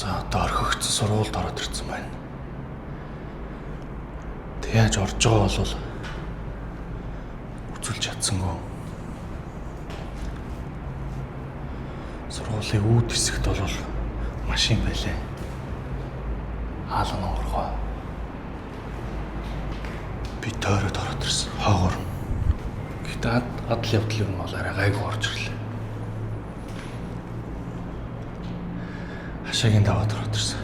За одоо орхигдсон сургуульд ороод ирсэн байна. Тэг яаж орж байгаа бол үзүүлж чадсангүй. Сургуулийн үүд хэсэгт бол машин байлаа. Хаалга онгорхоо. Би тойроод ороод ирсэн. Хоогоор. Гэтэ адал явдал юм бол арай гайгүй орж ирлээ. Хашаагийн даваад ороод ирсэн.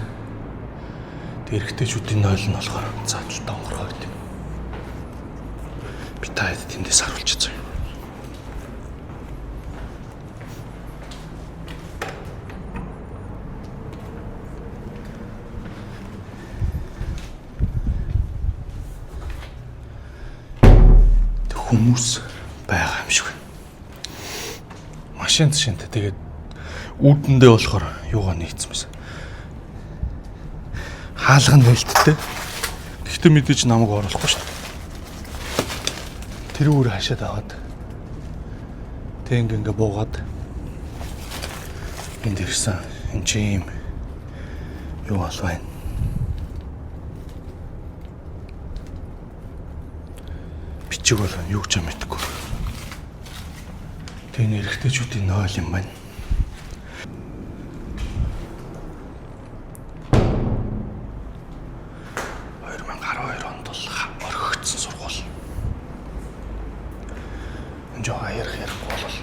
Тэг эрэгтэйчүүдийн нойл нь болохоор задлалтаа онгорхоо гэдэг. Би таад тэндээс харуулчихсан юм. Хүмүүс байгаа юм шиг байна. Машин зшинтэй тэгээд үүдэндээ болохоор юугаа нийцсэн байсан. Хаалга нь нээлттэй. Гэхдээ мэдээж намайг оруулахгүй шүү дээ. Тэр үүрэ хашаад аваад тэг ингээ буугаад энд ирсэн. Энд чи юм юу бол байна? Бичиг бол юу ч юм мэдгүй. Тэгээ эрэгтэйчүүдийн нойл юм байна. Жоо ярихгүй болол.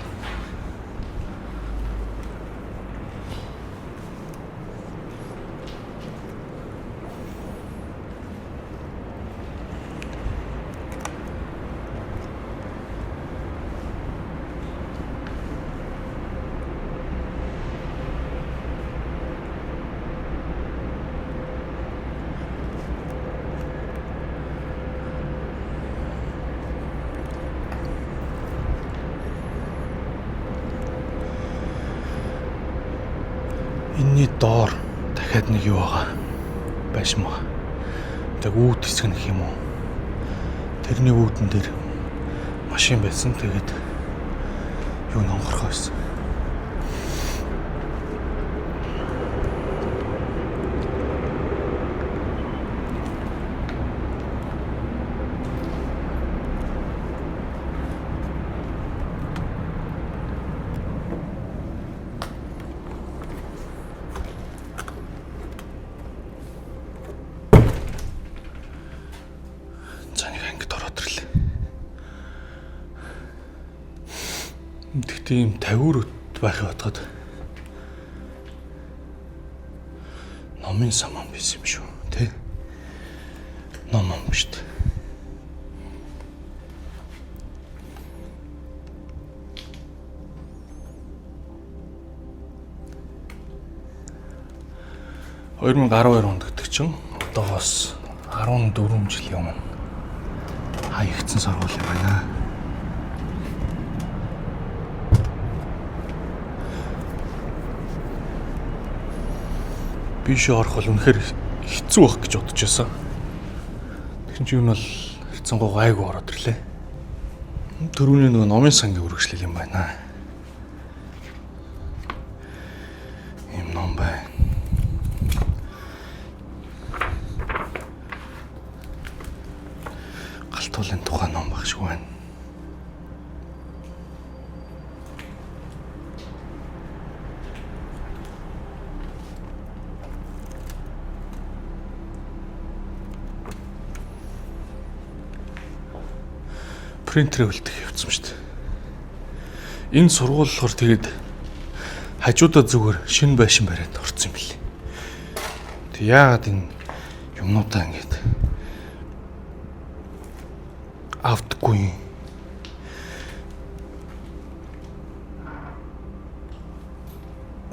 Энийний доор дахиад нэг юу байгаа байшин байгаа. Тэг үүд хэсэг нэг юм уу? Тэрний үүдэн дээр машин байсан. Тэгээд юу н онгорхоо байсан. Тэгтээ юм 50 байхыг бодоход номын саман байсан юм шүү, тэ? Ном биш үү? $2012 онд гэдэг чинь одоогоос 14 жилийн өмнө хаягдсан сургууль юм байна. Биш орох бол үнэхээр хэцүү байх гэж бодож байсан. Тэгсэн чинь юу нь бол хэцэнгуй гайгүй ороод ирлээ. Төрөүний нөгөө номын сангийн үргэлжлэл юм байна. Ийм ном байна. Галтуулын тухай ном баг шиг байна. Принтерээ үлдэх явцсан шүү дээ. Энэ сургууль болохоор тэгээд хажуудаа зүгээр шинэ байшин бариад орсон юм билээ. Тэг яагаад энэ юмнуудаа ингэж автгүй юм?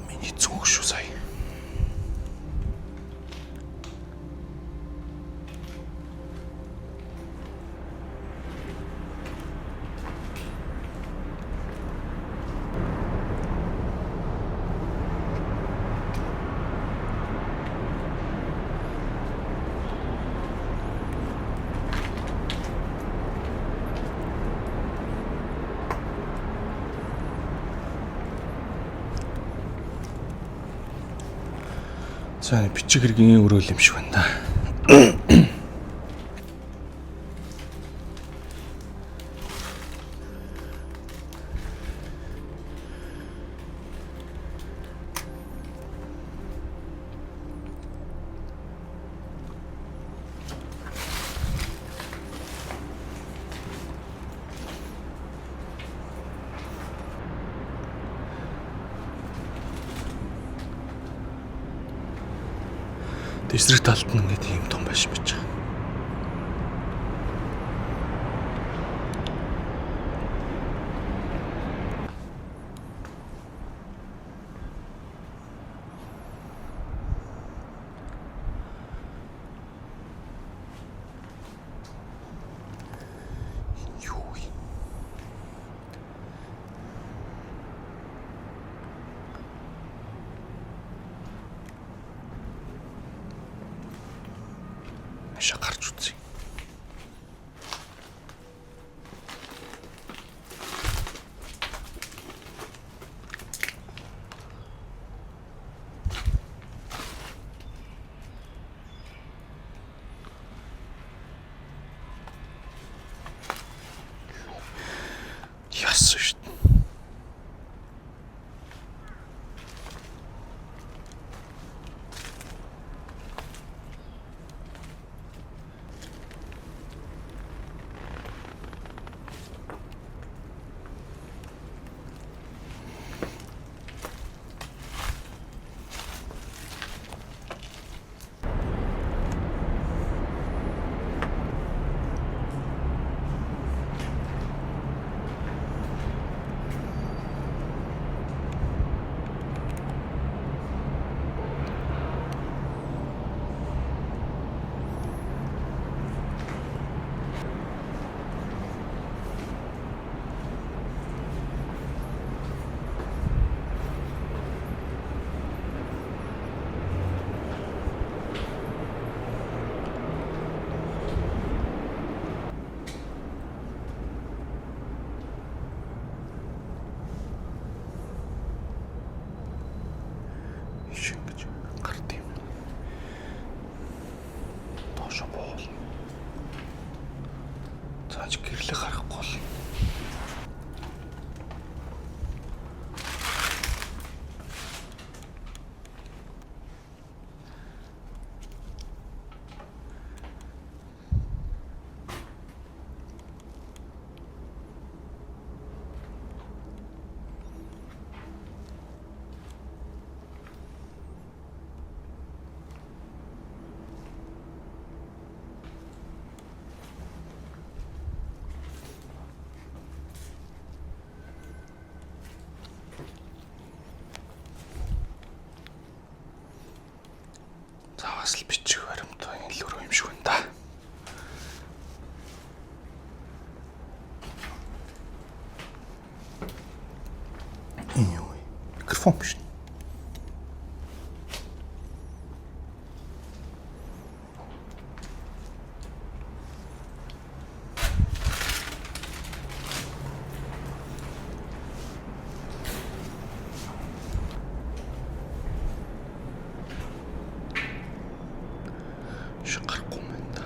Миний зүг шүү сая. За бичиг хэргийн өрөөл юм шиг байна да. Эсрэг талд нь ингээд ийм том байш бич. Гарч үзье. Яасан шүү дээ. Зааж гэрлээ гарахгүй бол. Заваас л бичих баримтаа илүү рүү юм шиг байна да. Юу микрофон биш. Гарахгүй юм да.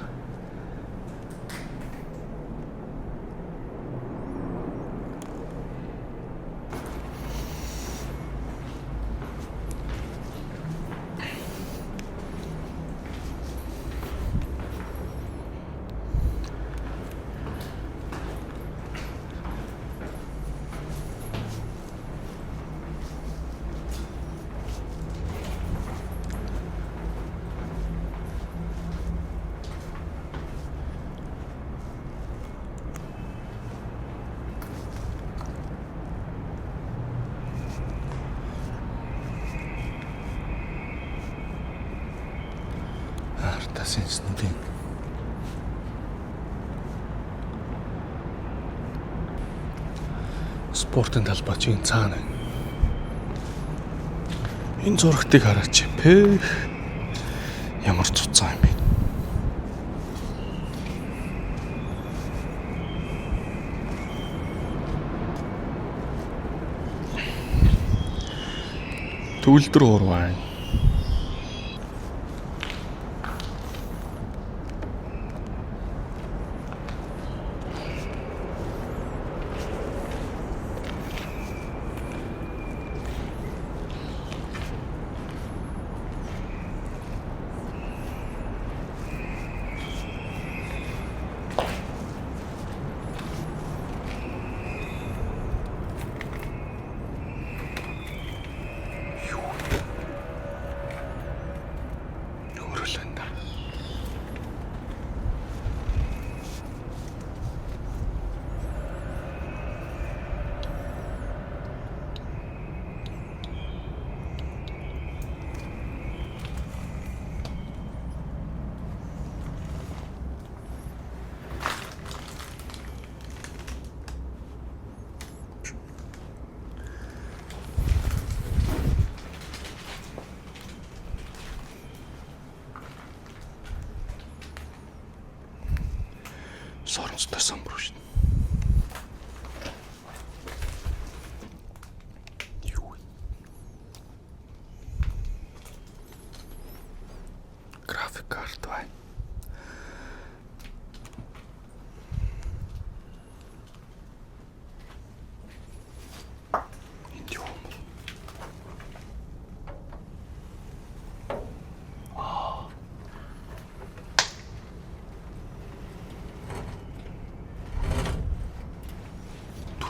Артасын снүүдийн спортын талбайчийн цаана энэ зурагтыг хараач. Пэ ямар цуцсан юм бэ? Төвлөр урваа.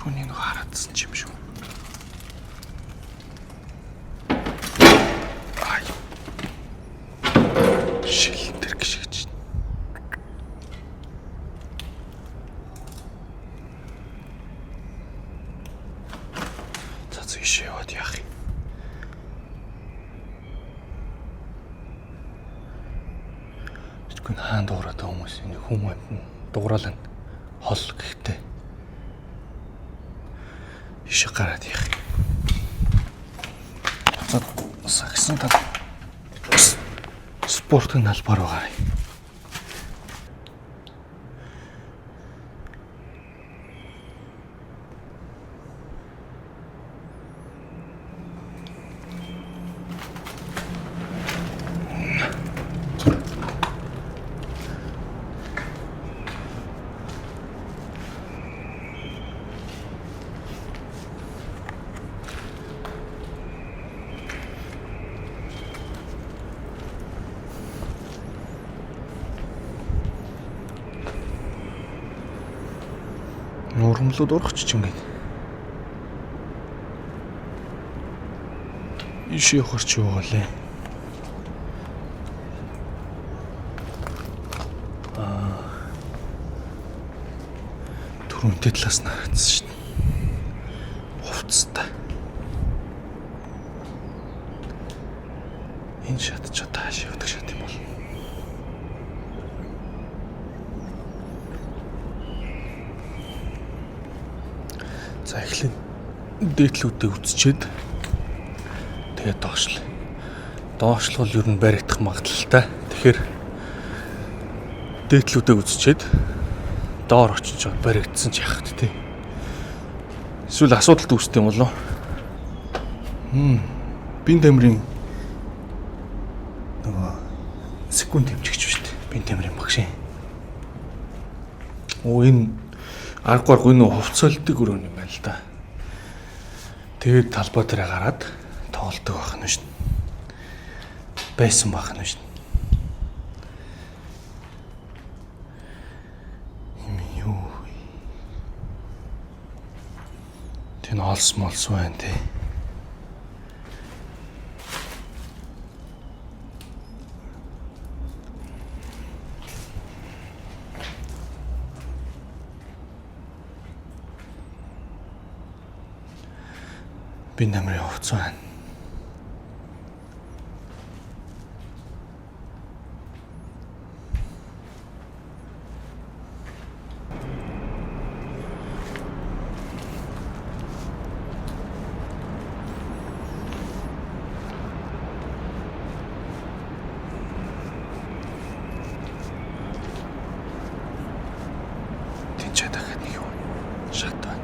Түүнийг хараадсан юм шүү. Ай. Шил тэр гიშгэж. За ийшээ яваад яах юм. Тэгвэл хаан дуурайд хүмүүс энэ хүмүүс дуурайлан хол гэхдээ ишээ гараад яах юм. За сагсан тал спортын налбар байгаа. Нурамлууд урахч ч ингээд. Ишээ хурч юу болээ. Түрүүнтэй талаас нь хараадсан шүү дээ. Хувцастай. Энэ шат ч тааш явдаг шат юм бол. За эхлээд дээдлүүдээ үзчихэд тэгээд доошлоо. Доошлол ер нь баригдах магадлалтай. Тэгэхээр дээдлүүдээ үзчихэд доор очиж баригдсан ч яах вэ? Эсвэл асуудалт үүсдэг юм болов? Бин тамирын нөгөө секунд хэмжигч шүү дээ. Бин тамирын багш. Энэ аргагүй энэ хувцалдаг өрөө юм байна л да. Тэгээд талбай дээр гараад тоглолдог байх нь шүү. Байсан байх нь шүү. Юу. Тэн олс молс байна те. Би намрын хувцас байна. Тэнцээ дахиад нэг юу шат байна.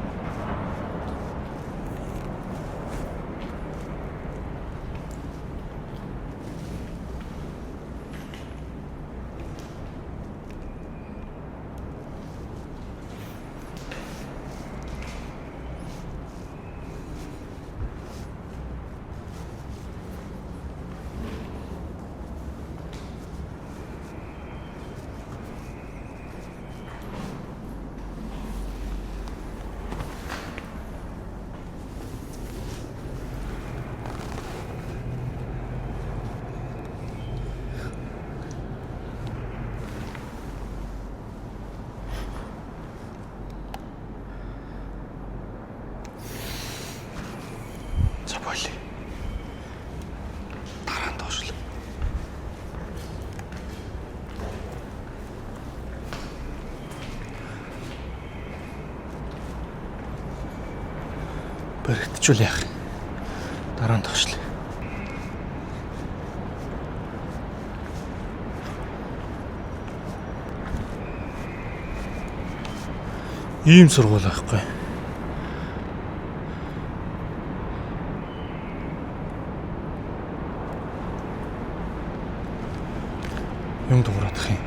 Болий. Дараа нь доошлоо. Баригдчихвал яах? Дараа нь доошлоо. Ийм сургууль байхгүй. Юм дуурайдах юм.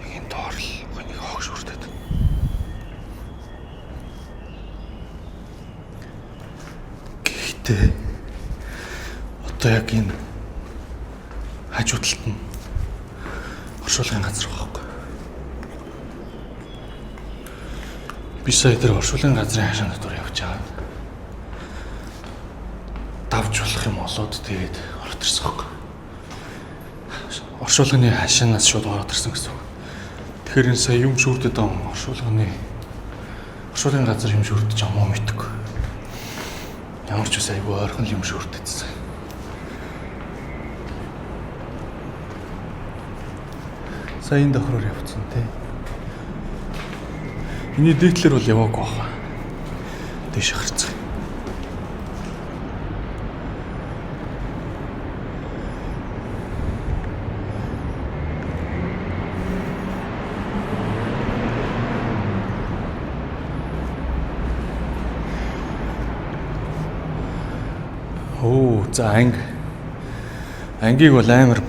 Яг энэ доор л нэг хогш хүртээд. Гэтэ одоо яг энэ хажуу талд нь оршуулгын газар байхгүй. Би сая тэр оршуулгын газрын хашаанд дор явж байгаа. Давж болох юм олоод тэгээд ороод ирсэн байхгүй. Оршуулгын хашаанаас шууд ороод ирсэн гэсэн үг. Тэгэхээр энэ сая юм шүрдэд байгаа оршуулгын газар юм шүрдэж байгаа мó мэдгүй. Ямар ч үс айгүй ойрхон юм шүрдэжсэн. Сая энэ давхраар явцсан те. Миний дээдлэр бол яваагүй баха. Дэш харцгаа. Оо, за ангийг бол амар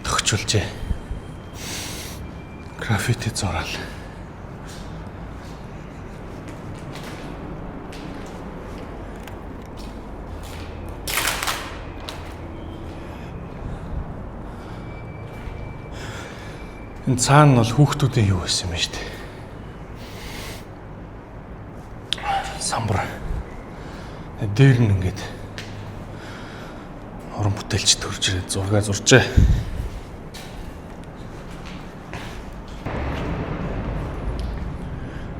тогтчулжээ. Граффити зураал. Энэ цаана бол хүүхдүүдийн юу байсан юм бэ штэ. Самбар. Дээр нь ингээд уран бүтээлч төрж ирээд зураг зурчээ.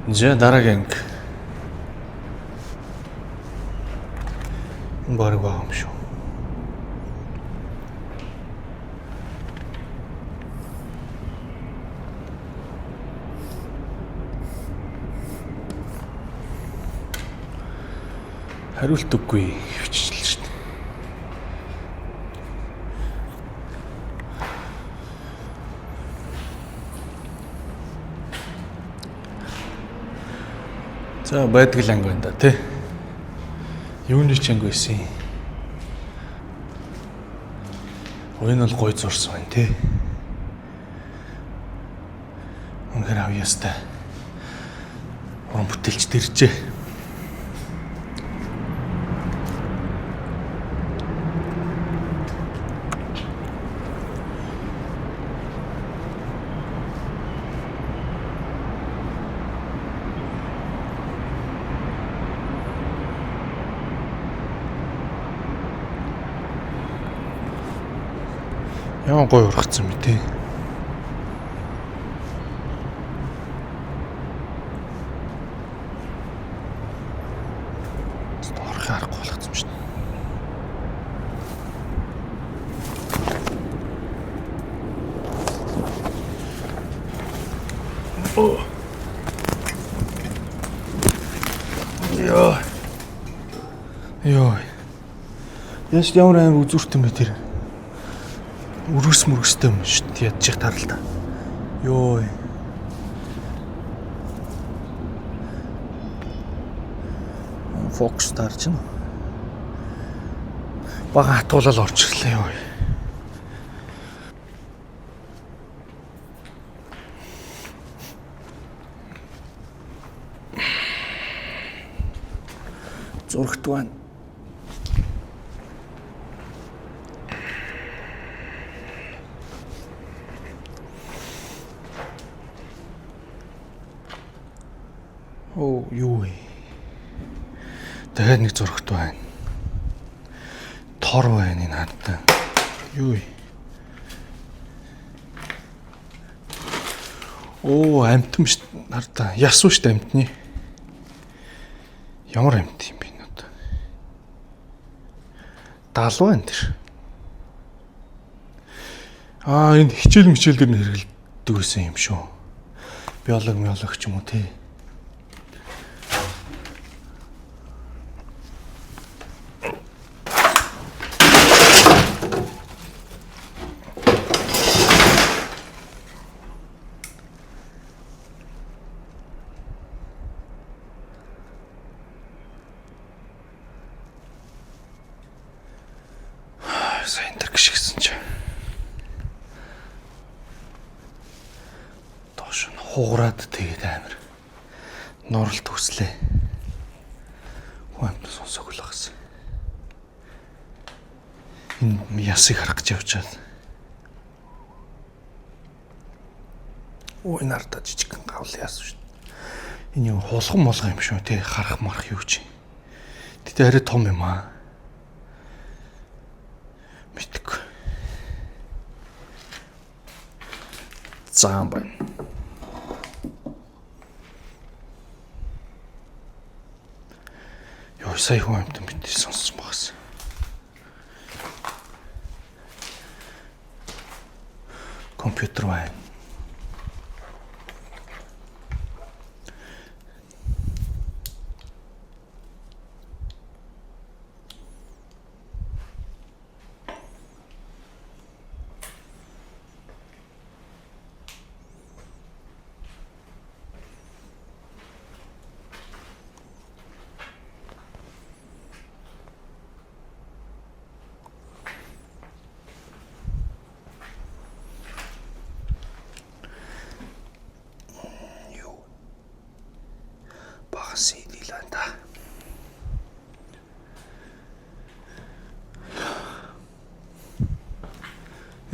Жаа дараагийн энэ баг байгаа юм шүү. Хариулт өггүй хөвчлээ шүү дээ. За байдаг л анги байна да тий. Юуны ч анги байсан юм. Энэ бол гой зурсан байна тий. Үнэхээр авьяастай. Уран бүтээлч дэржээ. Яа гоё ургацсан бэ те. Орхи аргагүй болгоцсон шүү дээ. Оо. Йоо. Яш ямар амар үзүүрт юм бэ тэр. Үргэс мөргөстэй юм шүү дээ. Ядчих тарал та. Йоо. Фокус тарч нь. Бага хатуулаад орчихлаа ёо. Зурагт байна. Оо юу вэ? Дахиад нэг зурагт байна. Тор байна энэ хатан. Юу вэ? Оо амтэн шүү дээ. Хардаа ясуу шүү дээ амтны. Ямар амт юм бэ энэ одоо? Далуу байна тэр. Энэ хичээл мичээл дээр хэрэгэлдэг байсан юм шүү. Биологч юм уу те? Сайн тэр гიშгсэн чи. Доош нь хуураад тэгээд амар нуралт хүслээ. Хүн амт сонсог л багсан. Энэ ясыг харах гэж явжаад. Ой нарда жижигхэн гавл яасан шүү дээ. Энэ юу хулган молгоо юм шүү тий харах марах юу чи. Тэгтээ арай том юм аа. Мэдгүй. Заан байна. Ёо сая хүн амт бид сонссон байгаас. Компьютер байна.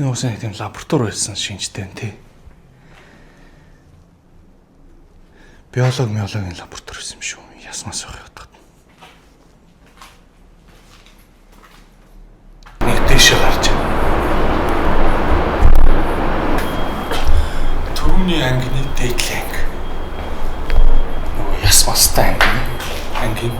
Энэ уусаа нэг тийм лаборатори байсан шинжтэй тий. Биологийн лаборатори байсан юм шүү. Ясмаас байх ятгаад. Нэг дэше гарч байна. Түүний ангины дээдлэнг. Нөгөө ясмастай ангийн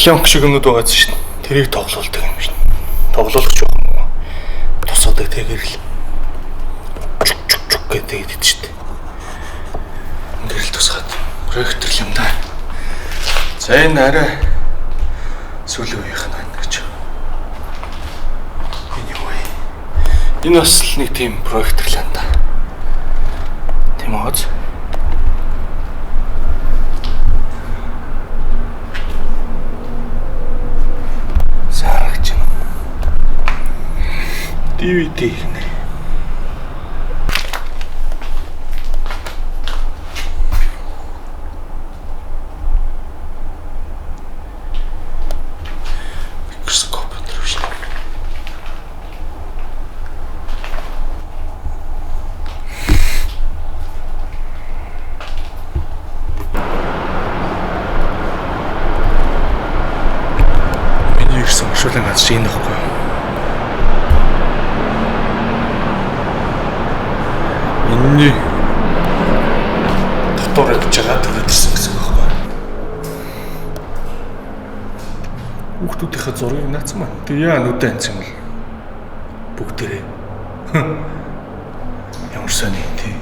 пленк шиг юмнууд байгаа шүү дээ. Тэрийг тоглоулдаг юм шиг. Тоглоулах ч юм уу. Тусаадаг тэгээр л чук гэдэг идэв шүү дээ. Ингээд л тусгаад проектор юм да. За энэ арай сүүлийн үеийнх нь байна гэж. Энэ юу вэ? Энэ бас л нэг тийм проектор л байна да. Тийм үү? DVD нэ. Микроскоп өдрөж. Миний ирсэн шүлэн аз шинэ нөхгүй. Энэний дотор явж байгаа төрөлдсөн гэсэн үг байна. Хүүхдүүдийнхээ зургийг наацсан маань. Тэг яа нүдэ анцсан бол бүгдээрээ. Ямар сони тий.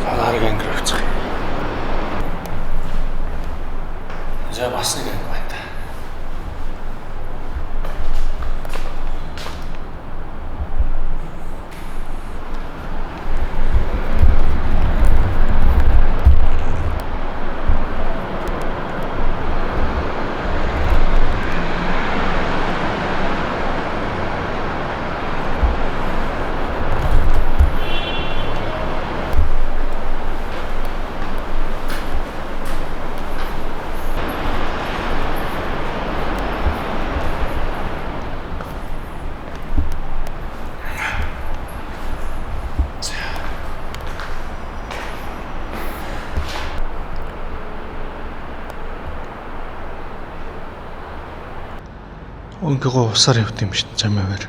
Аларыг ангирч. За бас нэг байна. Өнгөө усаар явт юм шүү дээ замаар.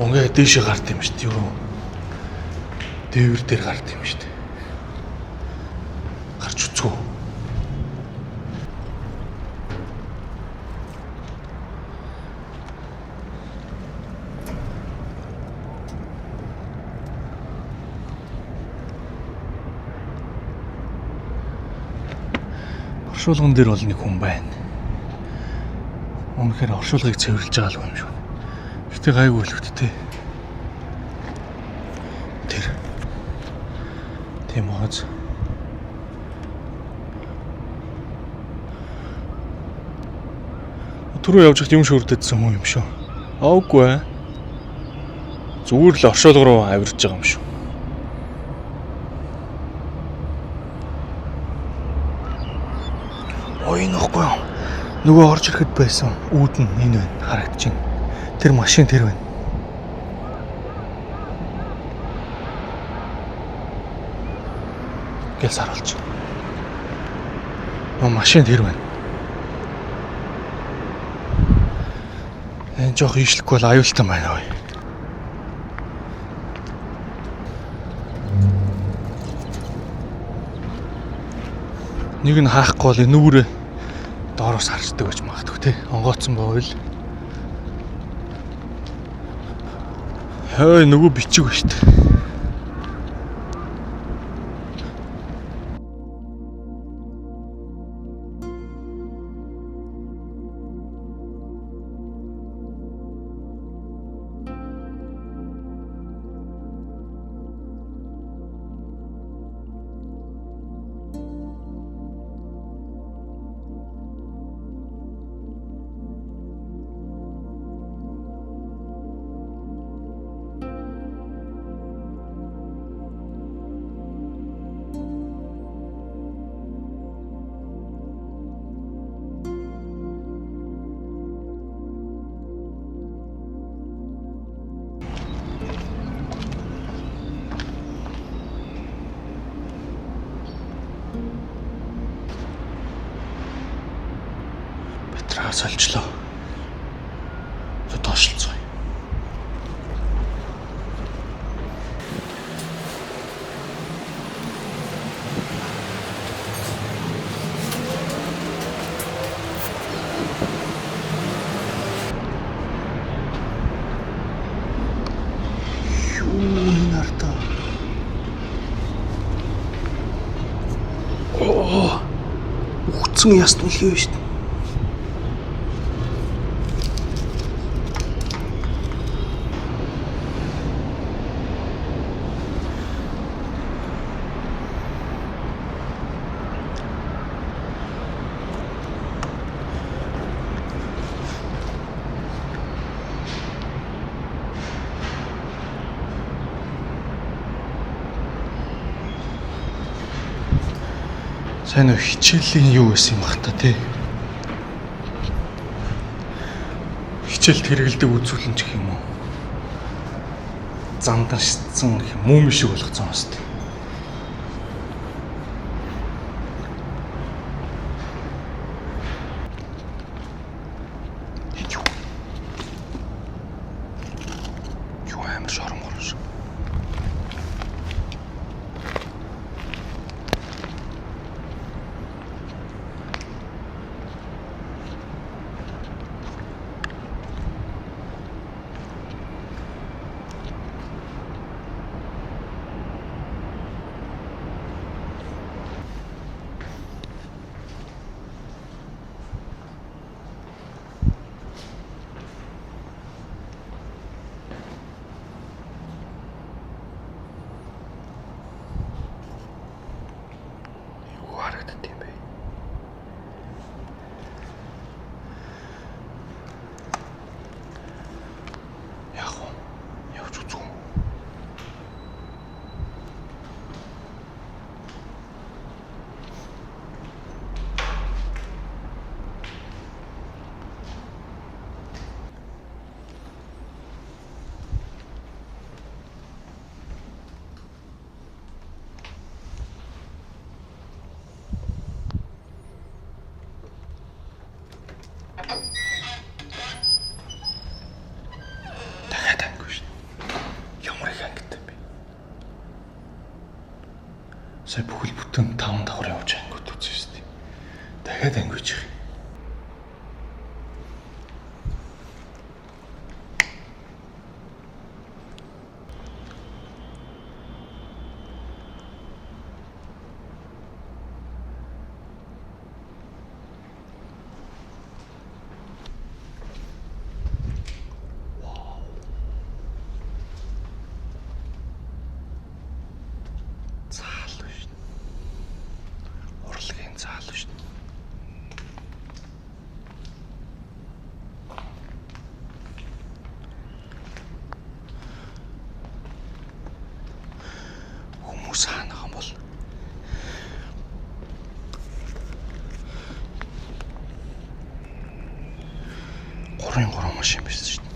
Өнгөө дээшээ гард юм шүү дээ. Юу? Дээвэр дээр гард юм шүү дээ. Гарч үцгүү. Шуулган дээр бол нэг хүн байна. Үнэхээр оршуулгыг цэвэрлж байгаа л юм шүү. Гэтэ гайгүй л үттэй. Тэр. Тийм ууз. Түрүү явж хат юм шүрдэдсэн хүн юм шүү. Аагүй. Зүгээр л оршуулга руу авирж байгаа юм шүү. Ой нөхгүй. Нөгөө орж ирэхэд байсан үүд нь энэ байна. Харагдчихэв. Тэр машин тэр байна. Гэл саруулж. Машин тэр байна. Энэ жоох ийшлэхгүй бол аюултай байна ой. Нэг нь хаахгүй бол нүрээ доороос харждаг гэж магадгүй те. Онгооцсон байвал. Хөөе нөгөө бичиг ба штэ. Солилцлоо. Тоошлцгоо. Юу нарта. Ухцсан яст үлээ шүү дээ. Сайн уу хичээлийн юу байсан юм бах та тий. Хичээлд хэрэгэлдэг үзүүлэн ч гэх юм уу. Замдан шидсэн мууми шиг болгоцсон бас тий. Юу амар шорон морш. Сая бүхэл бүтэн 5 давхар явж ангууд үзсэн шүү дээ. Дахиад ангиж их. заал шүү дээ. Хүмүүс хаана байгаа бол гурван машин байсан шүү дээ.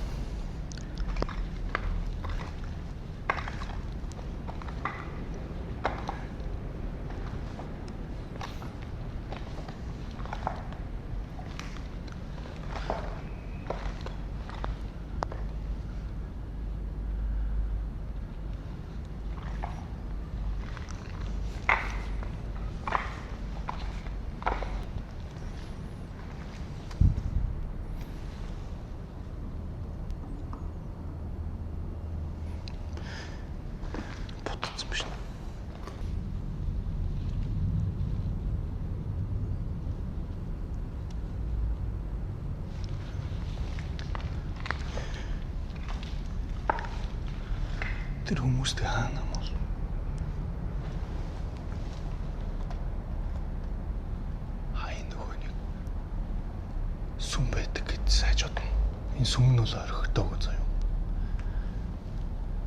Тэр хүмүүстэй хаана юм бол? Хай нөгөө нэг сүм байдаг гэж сайж бодно. Энэ сүм нь бол орхигдоогүй заяа.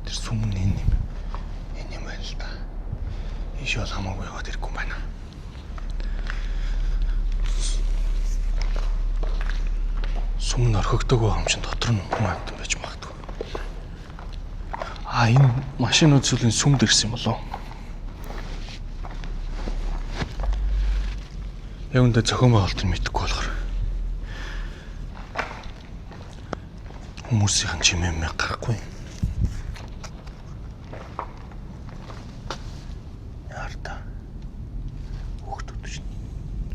Тэр сүм нь энэ юм. Энэ юм байна л да. Иш бол хамаагүй яваад ирэхгүй юм байна. Сүм нь орхигдоогүй юм чинь дотор нь хүн амтан байж магадгүй. Энэ машинууд зүйлийн сүмд ирсэн юм болов. Яг үндэ зохион байгуулалтыг мэдэхгүй болохоор хүмүүсийн чимээмээ гарахгүй. Яарда. Хүүхдүүд чинь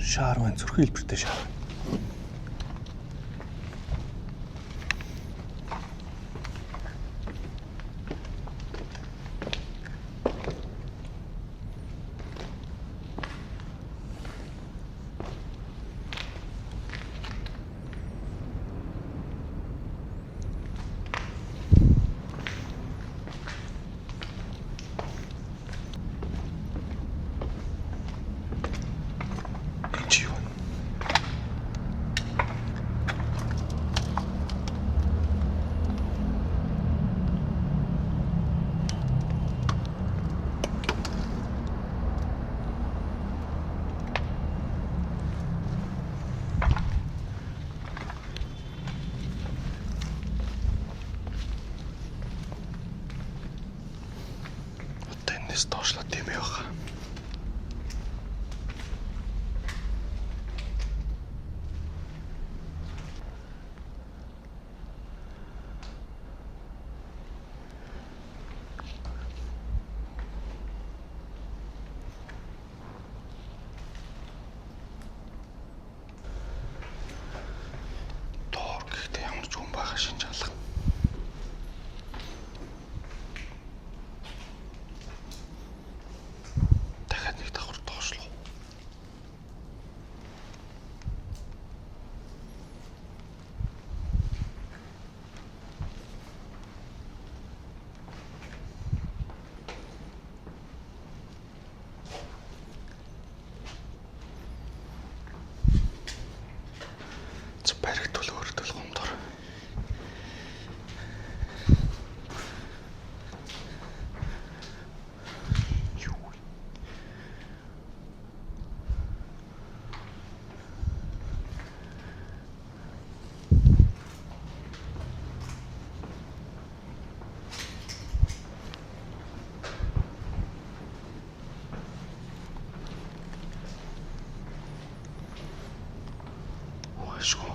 шаар байна, зүрхэн хэлбэртэй шаар. Доошлоо тийм яваа. Доор гэхдээ ямар ч хүн байгаа шинж алга. Баригдвал өөртөл гомдор. Ашгүй.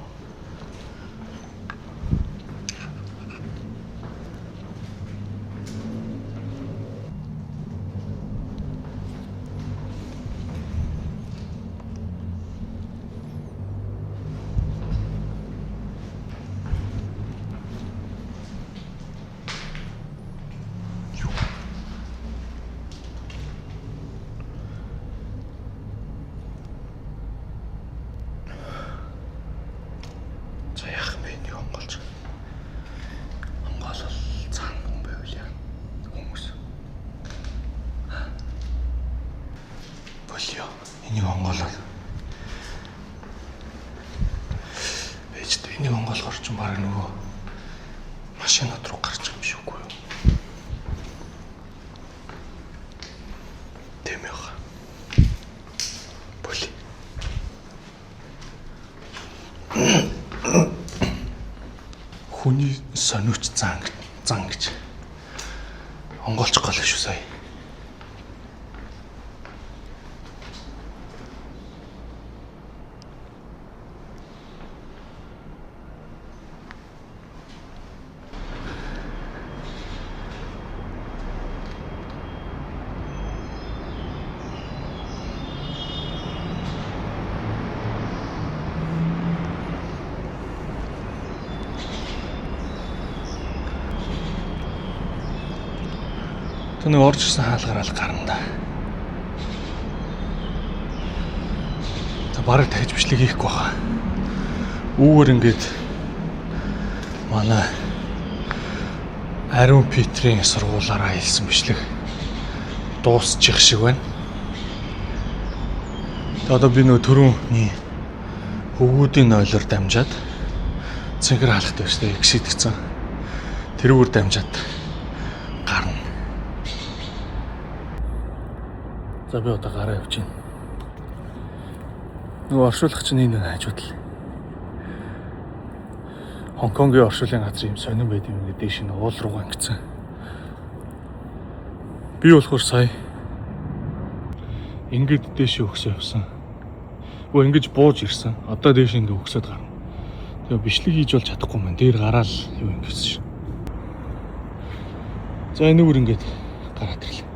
Энийг онгоолол Ээжтэй энийг онгоолгоор ч баг нөгөө машинууд руу гарч байгаа юм шиг үгүй юу? Тийм яа. Боли. Хүний сониуч зан гэж онгоолчих гол шүү сая. Тэнийг орж ирсэн хаалгараа л гарна да. За бараг дахиж бичлэг хийхгүй байгаа. Үүгээр ингээд манай Ариун Питрийн сургуулаараа хэлсэн бичлэг дуусчих шиг байна. Тэгээд одоо би нөө түрүүний хөвгүүдийн нойлоор дамжаад цэнхэр хаалхтай өстэй эксидгцэн. Тэрүүгээр дамжаад гарна. За би одоо гараа явж байна. Нөгөө оршуулагч нь энэ хажууд л. Хонконгийн оршуулгын газар юм сонирн байд юм ингээд дээш нь уул руугаа ингэсэн. Би болохоор сая ингээд дээш өгсөө явсан. Өө ингэж бууж ирсэн. Одоо дээш ингээд өгсөд гарна. Тэгээ бичлэг хийж бол чадахгүй маань. Дээр гараал юу ингэсэн шин. За энэгээр ингээд гараад ирлээ.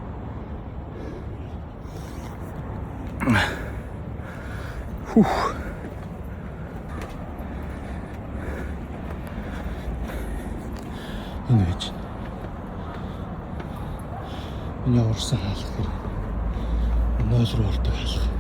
Хүүх. Энэ гэж. Энэ орсон хаалх хэрэг. Нойл руу ордог хаалх.